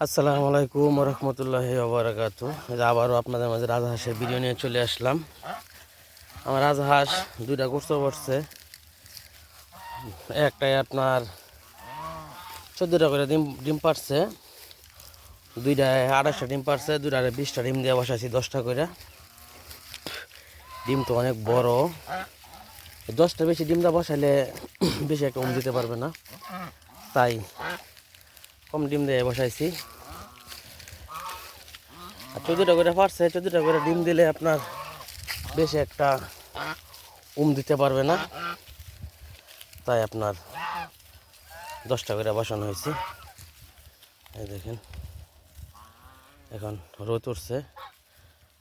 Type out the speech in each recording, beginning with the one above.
আসসালামু আলাইকুম রহমতুল্লাহি ওবারাকাতু। আবারও আপনাদের মাঝে রাজহাঁসের ভিডিও নিয়ে চলে আসলাম। আমার রাজহাঁস দুইটা গোস্ত পড়ছে, একটাই আপনার 14টা করে ডিম ডিম পারছে, দুইটায় 28টা ডিম পারছে, দুইটারে 20টা ডিম দিয়ে বসাইছি 10টা করে। ডিম তো অনেক বড়, 10টা বেশি ডিম দিয়ে বসাইলে বেশি একটা দিতে পারবে না, তাই কম ডিম দিয়ে বসাইছি। আর 14টা করে পারছে, 14টা করে ডিম দিলে আপনার বেশি একটা দিতে পারবে না, তাই আপনার 10টা করে বসানো হয়েছে। এই দেখেন এখন রোদ উঠছে,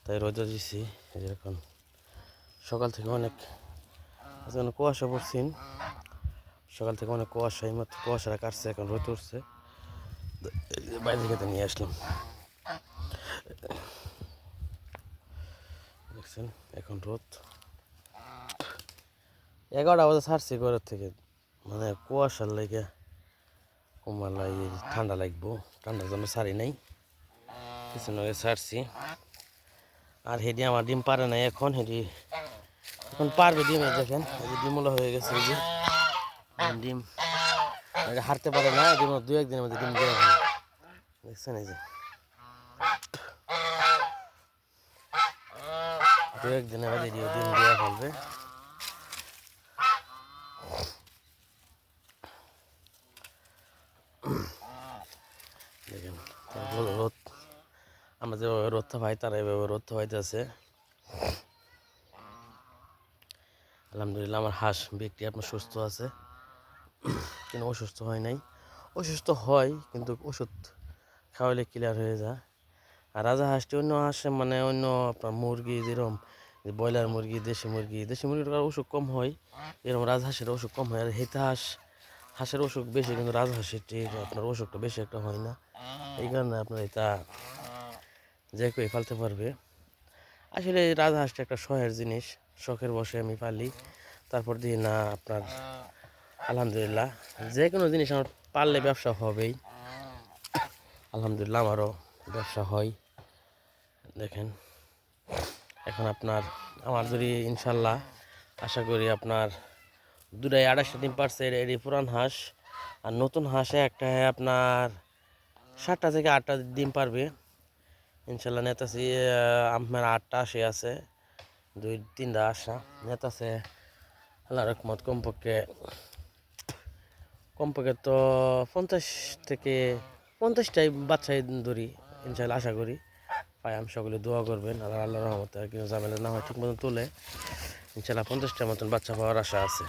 তাই রোদে দিছি। এই এখন সকাল থেকে অনেক কুয়াশা পড়ছেন, সকাল থেকে অনেক কুয়াশা, এই মাত্র কুয়াশাটা কাটছে, এখন রোদ উঠছে, বাইরে খেতে নিয়ে আসলাম। দেখছেন এখন রোদ 11টা বাজে ছাড়ছি ঘরের থেকে, মানে কুয়াশার লেগে কমার ঠান্ডা লাগবো, ঠান্ডার জন্য ছাড়ি নাই, পিছনে ছাড়ছি। আর হেডি আমার ডিম পারে নাই, এখন হেডি এখন পারবে ডিম। দেখেন এই যে ডিমগুলো হয়ে গেছে, এই যে ডিম হারতে পারে না, ডিম 2-1 দিনের মধ্যে ডিম দিয়ে ফেলে। দেখছেন এই যে 2-1 দিনের মধ্যে ডিম দিয়ে ফেলবে। দেখেন রোদ, আমরা যেভাবে রোদ পাই তারা এভাবে রোদ পাইতেছে। আলহামদুলিল্লাহ আমার হাঁস বিক্রি আপনার সুস্থ আছে, কিন্তু অসুস্থ হয় নাই। অসুস্থ হয় কিন্তু ওষুধ খাওয়ালে ক্লিয়ার হয়ে যায়। আর রাজহাঁসটি অন্য হাঁসে মানে অন্য আপনার মুরগি যেরকম ব্রয়লার মুরগি, দেশি মুরগির অসুখ কম হয়, এরকম রাজহাঁসের অসুখ কম হয়। আর হাঁসের অসুখ বেশি, কিন্তু রাজহাঁসের আপনার অসুখটা বেশি একটা হয় না। এই কারণে আপনার এটা যে কেউ পালতে পারবে। আসলে এই রাজহাঁসটা একটা শখের জিনিস, শখের বসে আমি পালি। তারপর দিই না আপনার আলহামদুলিল্লাহ যে কোনো জিনিস আমার পারলে ব্যবসা হবেই। আলহামদুলিল্লাহ আমারও ব্যবসা হয়। দেখেন এখন আপনার আমার যদি ইনশাল্লাহ আশা করি আপনার 2টায় 28টা ডিম পারছে, এটি পুরান হাঁস। আর নতুন হাঁসে একটা আপনার 7টা থেকে 8টা ডিম পারবে ইনশাল্লাহ। নেতাছি আপনার 8টা আসে আছে, 2-3টা আসা নেতাছে আল্লাহ রহমত। কমপক্ষে তো 50 থেকে 50টাই বাচ্চাই ধরি ইনশাল্লাহ, আশা করি পাই। আমি সকলে দোয়া করবেন আর আল্লাহ রহমতে আর কিছু ঝামেলা না হয়, ঠিক মতন তুলে ইনশাল্লাহ 50টার মতন বাচ্চা পাওয়ার আশা আছে।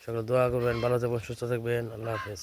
সকলে দোয়া করবেন, ভালো থাকবেন, সুস্থ থাকবেন। আল্লাহ হাফেজ।